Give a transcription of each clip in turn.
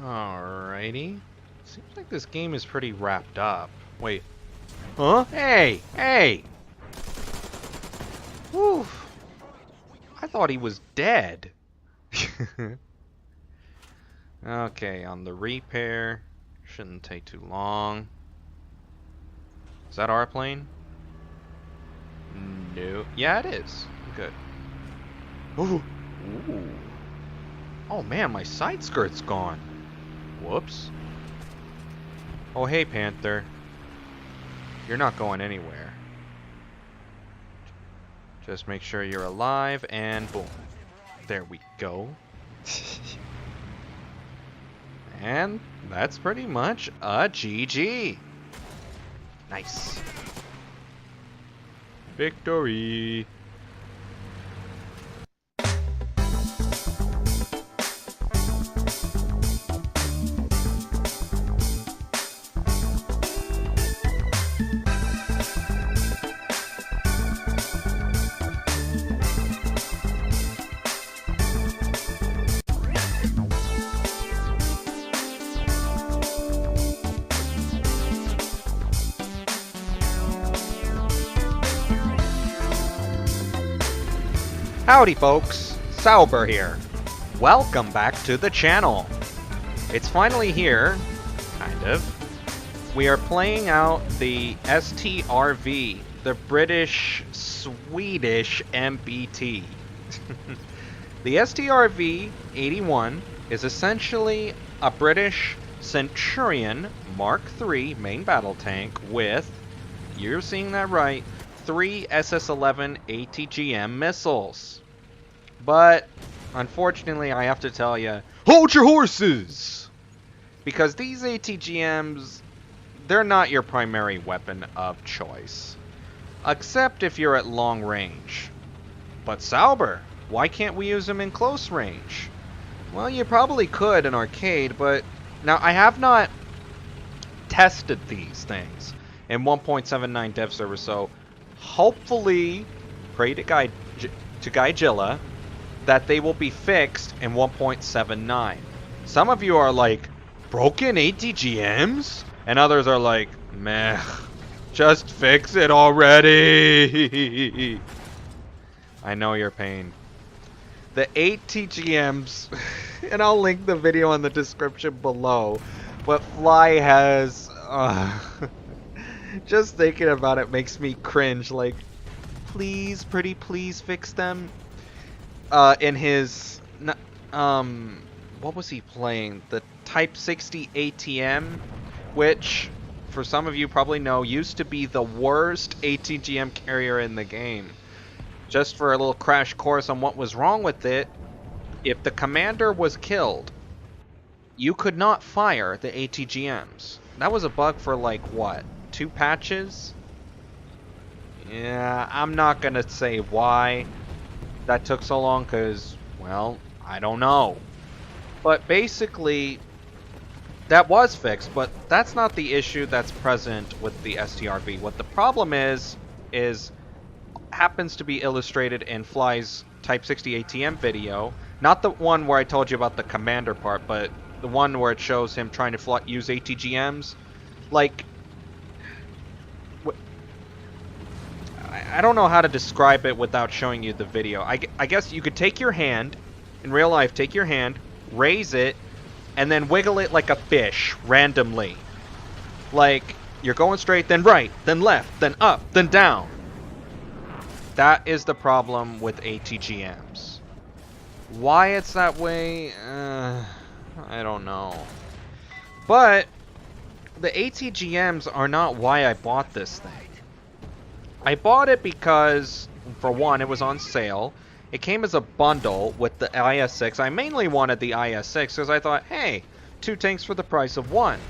Alrighty. Seems like this game is pretty wrapped up. Wait. Huh? Hey! Hey! Whew. I thought he was dead. Okay, on the repair. Shouldn't take too long. Is that our plane? No. Yeah, it is. Good. Ooh. Ooh. Oh man, my side skirt's gone. Whoops. Oh hey, Panther. You're not going anywhere. Just make sure you're alive, and boom. There we go. And that's pretty much a GG. Nice. Victory. Howdy folks, Sauber here. Welcome back to the channel. It's finally here, kind of. We are playing out the STRV, the British-Swedish MBT. The STRV-81 is essentially a British Centurion Mark III main battle tank with, you're seeing that right, 3 SS-11 ATGM missiles. But, unfortunately, I have to tell you, hold your horses! Because these ATGMs, they're not your primary weapon of choice. Except if you're at long range. But Sauber, why can't we use them in close range? Well, you probably could in arcade, but... Now, I have not tested these things in 1.79 dev server, so... Hopefully, pray to Gaijilla, that they will be fixed in 1.79. Some of you are like, broken ATGMs? And others are like, meh, just fix it already. I know your pain. The ATGMs, and I'll link the video in the description below, but Fly has... just thinking about it makes me cringe, like, please, pretty please fix them. In his, what was he playing? The Type 60 ATM, which, for some of you probably know, used to be the worst ATGM carrier in the game. Just for a little crash course on what was wrong with it, if the commander was killed, you could not fire the ATGMs. That was a bug for like, what? 2 patches? Yeah, I'm not gonna say why that took so long, because, well, I don't know. But basically, that was fixed, but that's not the issue that's present with the STRV. What the problem is happens to be illustrated in Fly's Type 60 ATM video. Not the one where I told you about the commander part, but the one where it shows him trying to use ATGMs. Like, I don't know how to describe it without showing you the video. I guess you could take your hand, in real life, take your hand, raise it, and then wiggle it like a fish, randomly. Like, you're going straight, then right, then left, then up, then down. That is the problem with ATGMs. Why it's that way, I don't know. But, the ATGMs are not why I bought this thing. I bought it because, for one, it was on sale. It came as a bundle with the IS-6. I mainly wanted the IS-6 because I thought, hey, 2 tanks for the price of 1.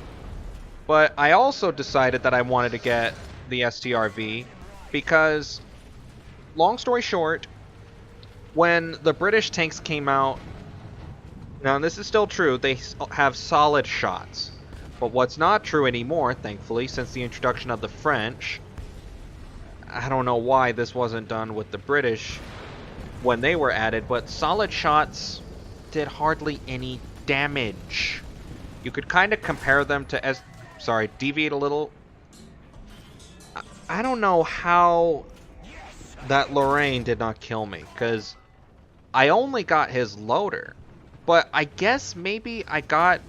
But I also decided that I wanted to get the STRV because, long story short, when the British tanks came out, now this is still true, they have solid shots. But what's not true anymore, thankfully, since the introduction of the French, I don't know why this wasn't done with the British when they were added, but solid shots did hardly any damage. You could kind of compare them to sorry, deviate a little. I don't know how that Lorraine did not kill me, because I only got his loader. But I guess maybe I got...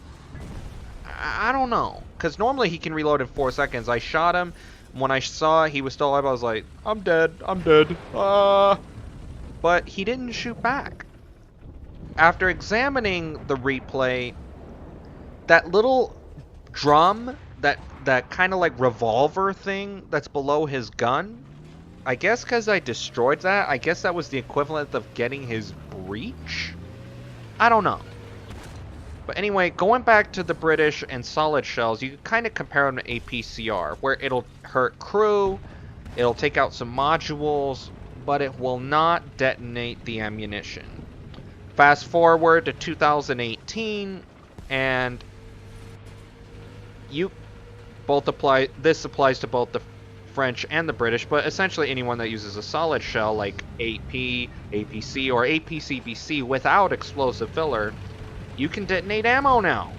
I don't know. Because normally he can reload in 4 seconds. I shot him. When I saw he was still alive, I was like, I'm dead. I'm dead. But he didn't shoot back. After examining the replay, that little drum, that kind of like revolver thing that's below his gun, I guess because I destroyed that, I guess that was the equivalent of getting his breach? I don't know. But anyway, going back to the British and solid shells, you can kind of compare them to APCR, where it'll hurt crew, it'll take out some modules, but it will not detonate the ammunition. Fast forward to 2018, and this applies to both the French and the British, but essentially anyone that uses a solid shell like AP, APC, or APCBC without explosive filler, you can detonate ammo now.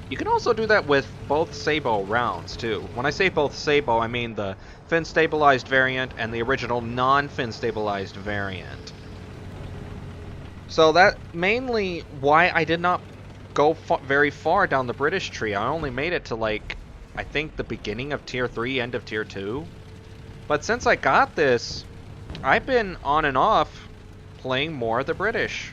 You can also do that with both Sabo rounds too. When I say both Sabo, I mean the fin stabilized variant and the original non-fin stabilized variant. So that mainly why I did not go very far down the British tree. I only made it to like, I think the beginning of tier 3, end of tier 2. But since I got this, I've been on and off playing more of the British.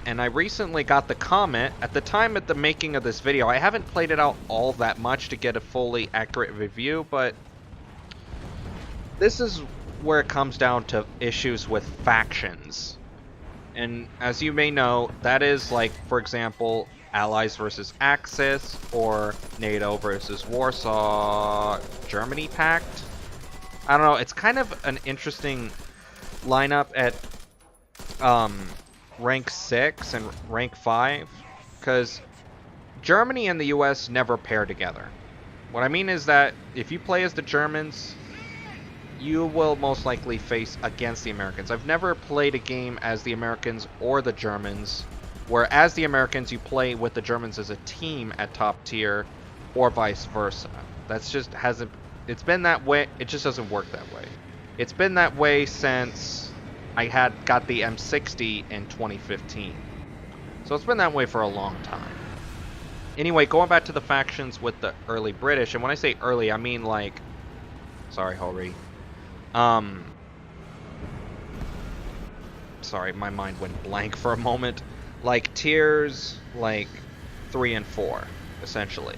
And I recently got the comment, at the time of the making of this video, I haven't played it out all that much to get a fully accurate review, but this is where it comes down to issues with factions. And as you may know, that is like, for example, Allies versus Axis, or NATO versus Warsaw Germany Pact. I don't know, it's kind of an interesting lineup at rank 6 and rank 5, because Germany and the US never pair together. What I mean is that if you play as the Germans, you will most likely face against the Americans. I've never played a game as the Americans or the Germans, where as the Americans you play with the Germans as a team at top tier, or vice versa. That's just hasn't, it's been that way, it just doesn't work that way. It's been that way since I got the M60 in 2015. So it's been that way for a long time. Anyway, going back to the factions with the early British, and when I say early, I mean like, sorry, Hori. Sorry, my mind went blank for a moment. Like tiers like 3 and 4, essentially.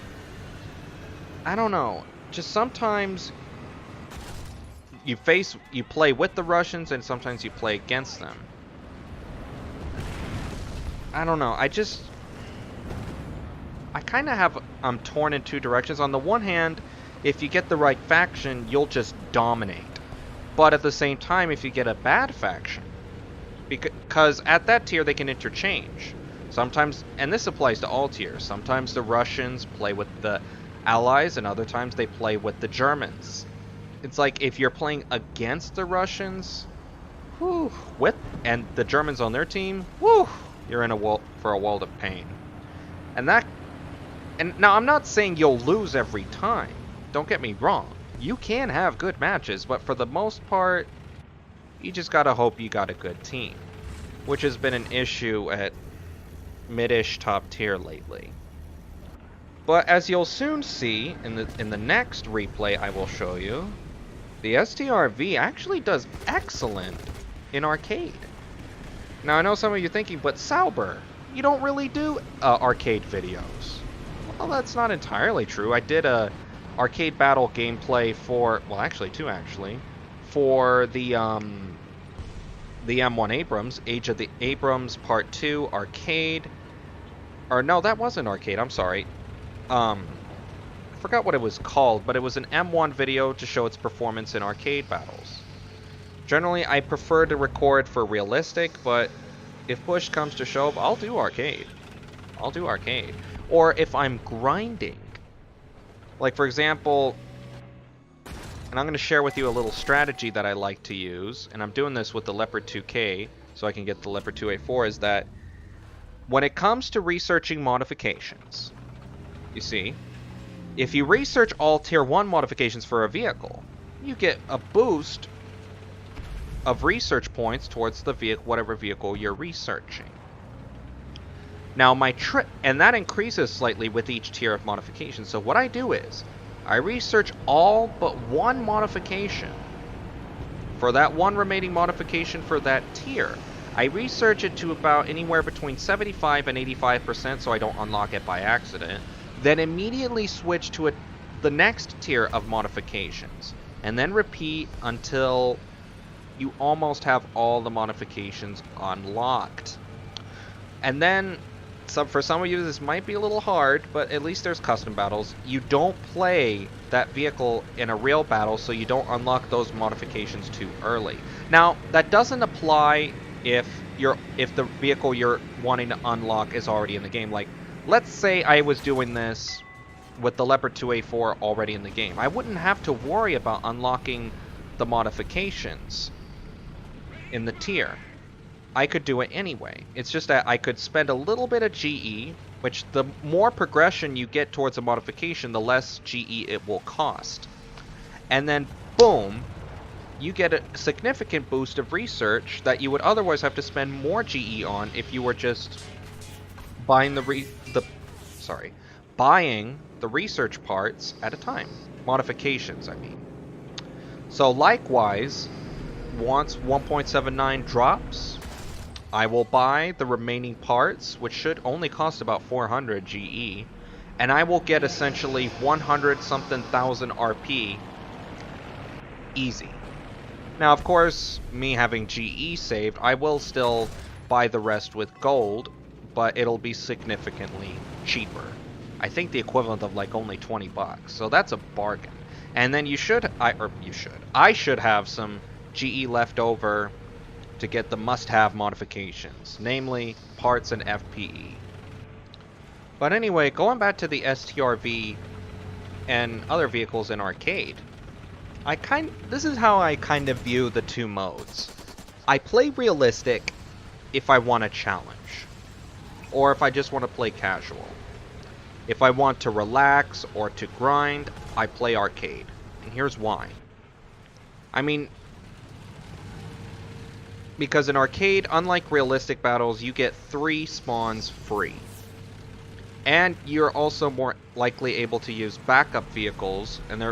I don't know. Just sometimes you play with the Russians and sometimes you play against them. I don't know. I kind of have, I'm torn in two directions. On the one hand, if you get the right faction, you'll just dominate. But at the same time, if you get a bad faction, because at that tier they can interchange. Sometimes, and this applies to all tiers, sometimes the Russians play with the Allies and other times they play with the Germans. It's like if you're playing against the Russians, whew, and the Germans on their team, whew, you're in for a world of pain. And now I'm not saying you'll lose every time. Don't get me wrong. You can have good matches, but for the most part, you just gotta hope you got a good team, which has been an issue at mid-ish top tier lately. But as you'll soon see in the next replay I will show you, the STRV actually does excellent in arcade. Now I know some of you are thinking, but Sauber, you don't really do arcade videos. Well, that's not entirely true. I did a arcade battle gameplay for, well, actually two actually, for the M1 Abrams, Age of the Abrams Part 2 arcade. Or no, that wasn't arcade, I'm sorry. I forgot what it was called, but it was an M1 video to show its performance in arcade battles. Generally, I prefer to record for realistic, but if push comes to shove, I'll do arcade. I'll do arcade. Or if I'm grinding. Like, for example, and I'm going to share with you a little strategy that I like to use, and I'm doing this with the Leopard 2K, so I can get the Leopard 2A4, is that when it comes to researching modifications, you see, if you research all Tier 1 modifications for a vehicle, you get a boost of research points towards the vehicle, whatever vehicle you're researching. Now and that increases slightly with each tier of modification. So what I do is, I research all but one modification for that one remaining modification for that tier. I research it to about anywhere between 75 and 85% so I don't unlock it by accident. Then immediately switch to the next tier of modifications. And then repeat until you almost have all the modifications unlocked. And then, for some of you this might be a little hard, but at least there's custom battles. You don't play that vehicle in a real battle, so you don't unlock those modifications too early. Now, that doesn't apply if the vehicle you're wanting to unlock is already in the game. Like, let's say I was doing this with the Leopard 2A4 already in the game. I wouldn't have to worry about unlocking the modifications in the tier. I could do it anyway. It's just that I could spend a little bit of GE, which the more progression you get towards a modification, the less GE it will cost. And then, boom, you get a significant boost of research that you would otherwise have to spend more GE on if you were just buying buying the research parts at a time. Modifications, I mean. So likewise, once 1.79 drops, I will buy the remaining parts, which should only cost about 400 GE, and I will get essentially 100 something thousand RP easy. Now, of course, me having GE saved, I will still buy the rest with gold, but it'll be significantly cheaper. I think the equivalent of like only 20 bucks, so that's a bargain. And then I should have some GE left over to get the must-have modifications, namely parts and FPE. But anyway, going back to the STRV and other vehicles in arcade, this is how I kind of view the two modes. I play realistic if I want a challenge, or if I just want to play casual. If I want to relax or to grind, I play arcade. And here's why. I mean, because in arcade, unlike realistic battles, you get 3 spawns free. And you're also more likely able to use backup vehicles, and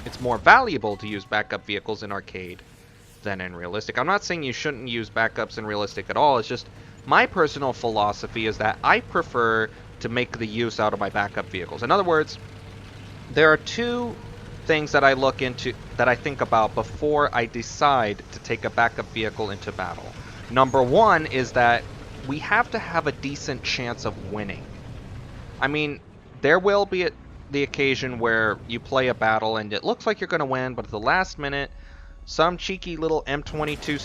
it's more valuable to use backup vehicles in arcade than in realistic. I'm not saying you shouldn't use backups in realistic at all, it's just my personal philosophy is that I prefer to make the use out of my backup vehicles. In other words, there are 2 things that I look into, that I think about before I decide to take a backup vehicle into battle. Number 1 is that we have to have a decent chance of winning. I mean, there will be the occasion where you play a battle and it looks like you're going to win, but at the last minute, some cheeky little M22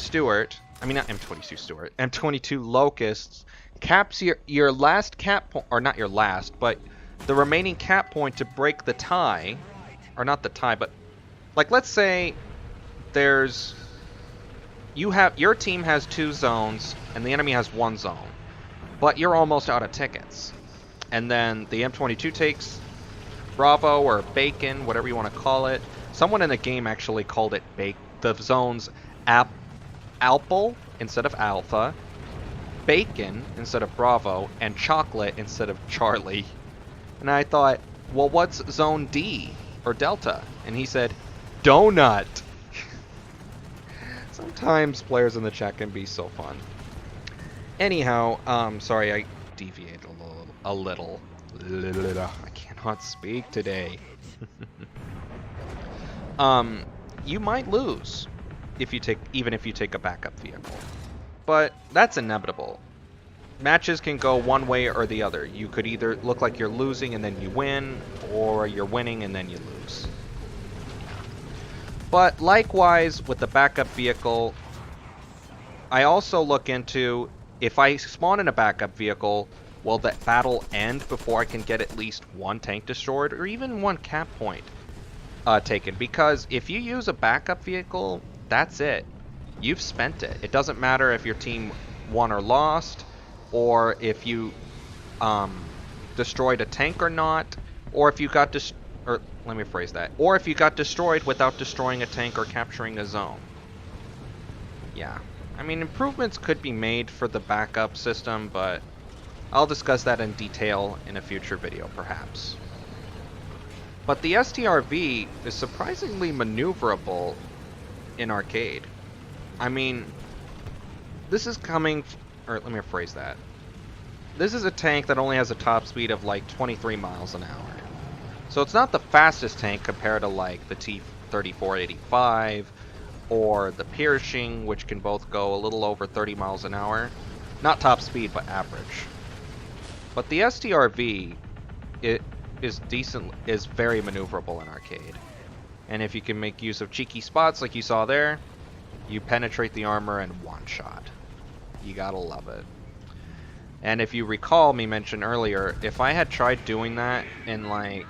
Locusts caps your last cap point, or not your last, but the remaining cap point to break the tie. Or not the tie, but like let's say your team has 2 zones and the enemy has 1 zone, but you're almost out of tickets. And then the M22 takes Bravo or Bacon, whatever you want to call it. Someone in the game actually called it the zones Alpal instead of Alpha, Bacon instead of Bravo, and Chocolate instead of Charlie. And I thought, well, what's zone D? Or Delta? And he said, Donut. Sometimes players in the chat can be so fun. Anyhow, sorry, I deviated a little. I cannot speak today. You might lose even if you take a backup vehicle, but that's inevitable. Matches can go one way or the other. You could either look like you're losing and then you win, or you're winning and then you lose. But likewise with the backup vehicle, I also look into, if I spawn in a backup vehicle, will that battle end before I can get at least 1 tank destroyed or even 1 cap point taken? Because if you use a backup vehicle, that's it. You've spent it. It doesn't matter if your team won or lost. or if you destroyed a tank or not, or if you got or let me phrase that, or if you got destroyed without destroying a tank or capturing a zone. Yeah, I mean, improvements could be made for the backup system, but I'll discuss that in detail in a future video, perhaps. But the STRV is surprisingly maneuverable in arcade. I mean, this is coming, or let me rephrase that. This is a tank that only has a top speed of like 23 miles an hour. So it's not the fastest tank compared to like the T-34-85 or the Pershing, which can both go a little over 30 miles an hour. Not top speed, but average. But the STRV, it is very maneuverable in arcade. And if you can make use of cheeky spots like you saw there, you penetrate the armor in one shot. You gotta love it. And if you recall me mention earlier, if I had tried doing that in like,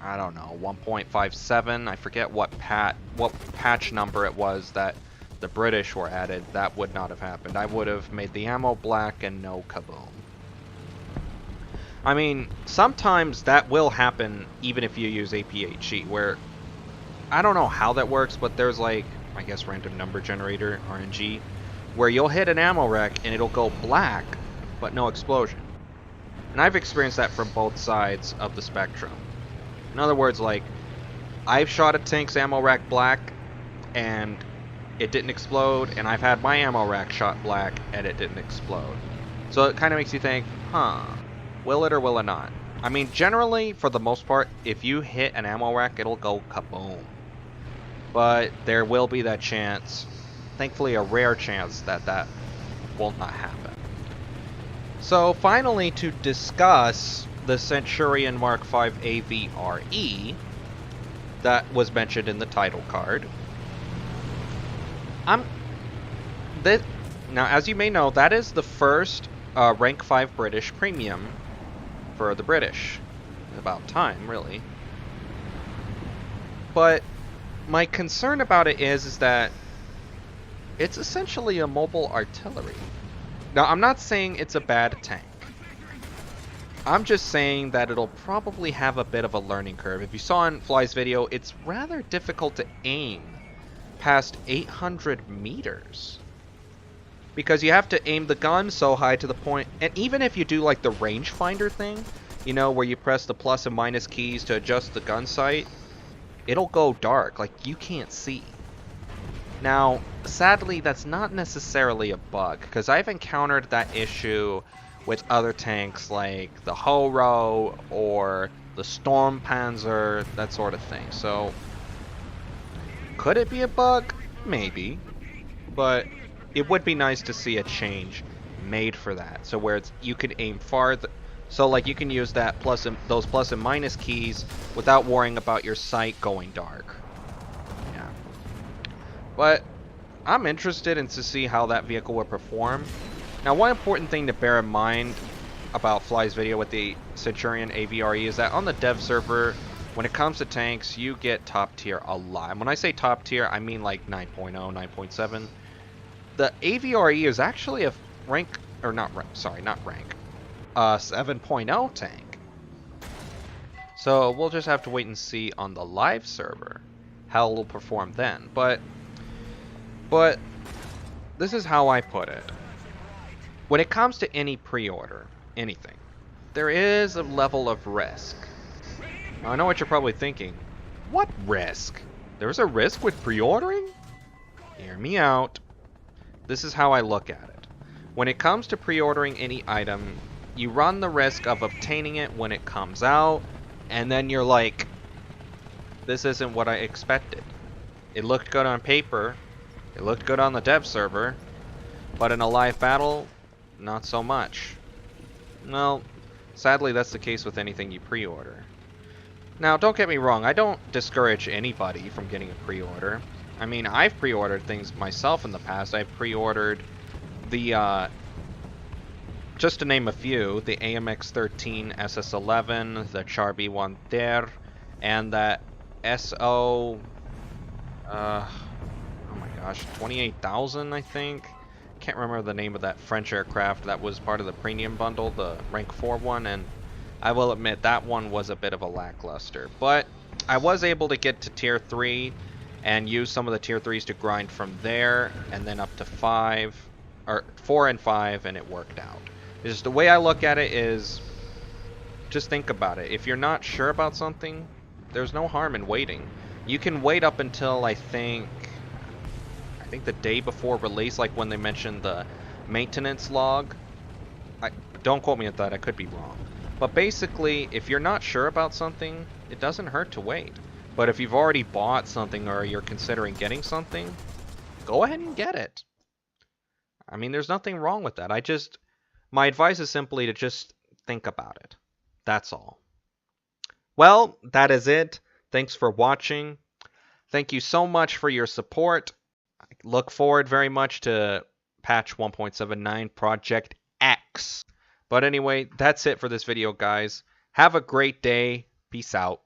I don't know, 1.57, I forget what patch number it was that the British were added, that would not have happened. I would have made the ammo black and no kaboom. I mean, sometimes that will happen even if you use APHG, where I don't know how that works, but there's like, I guess, random number generator, RNG, where you'll hit an ammo rack and it'll go black, but no explosion. And I've experienced that from both sides of the spectrum. In other words, like, I've shot a tank's ammo rack black and it didn't explode, and I've had my ammo rack shot black and it didn't explode. So it kind of makes you think, huh, will it or will it not? I mean, generally, for the most part, if you hit an ammo rack, it'll go kaboom. But there will be that chance, thankfully a rare chance, that that will not happen. So finally, to discuss the Centurion Mark V AVRE that was mentioned in the title card. Now, as you may know, that is the first rank 5 British premium for the British. About time, really. But my concern about it is that it's essentially a mobile artillery. Now, I'm not saying it's a bad tank. I'm just saying that it'll probably have a bit of a learning curve. If you saw in Fly's video, it's rather difficult to aim past 800 meters. Because you have to aim the gun so high to the point, and even if you do like the rangefinder thing, you know, where you press the plus and minus keys to adjust the gun sight, it'll go dark, like you can't see. Now, sadly, that's not necessarily a bug, because I've encountered that issue with other tanks like the Holo or the Storm Panzer, that sort of thing. So, could it be a bug? Maybe. But it would be nice to see a change made for that. So where you can aim farther. So like you can use that those plus and minus keys without worrying about your sight going dark. Yeah. But I'm interested in to see how that vehicle will perform. Now, one important thing to bear in mind about Fly's video with the Centurion AVRE is that on the dev server, when it comes to tanks, you get top tier a lot. And when I say top tier, I mean like 9.0, 9.7. The AVRE is actually a rank, or not rank, sorry, not rank, 7.0 tank. So we'll just have to wait and see on the live server how it'll perform then. But this is how I put it. When it comes to any pre-order, anything, there is a level of risk. Now, I know what you're probably thinking. What risk? There's a risk with pre-ordering? Hear me out. This is how I look at it. When it comes to pre-ordering any item, you run the risk of obtaining it when it comes out, and then you're like, this isn't what I expected. It looked good on paper, it looked good on the dev server, but in a live battle, not so much. Well, sadly that's the case with anything you pre-order. Now, don't get me wrong, I don't discourage anybody from getting a pre-order. I mean, I've pre-ordered things myself in the past. I've pre-ordered the, just to name a few, the AMX-13 SS11, the STRV-81 there, and that SO, oh my gosh, 28,000, I think. can't remember the name of that French aircraft that was part of the premium bundle, the rank 4 one, and I will admit that one was a bit of a lackluster. But I was able to get to tier 3 and use some of the tier 3s to grind from there and then up to 5 or 4 and 5, and it worked out. It's just the way I look at it is, just think about it. If you're not sure about something, there's no harm in waiting. You can wait up until I think the day before release, like when they mentioned the maintenance log. Don't quote me at that, I could be wrong. But basically, if you're not sure about something, it doesn't hurt to wait. But if you've already bought something or you're considering getting something, go ahead and get it. I mean, there's nothing wrong with that. My advice is simply to just think about it. That's all. Well, that is it. Thanks for watching. Thank you so much for your support. I look forward very much to patch 1.79 Project X. But anyway, that's it for this video, guys. Have a great day. Peace out.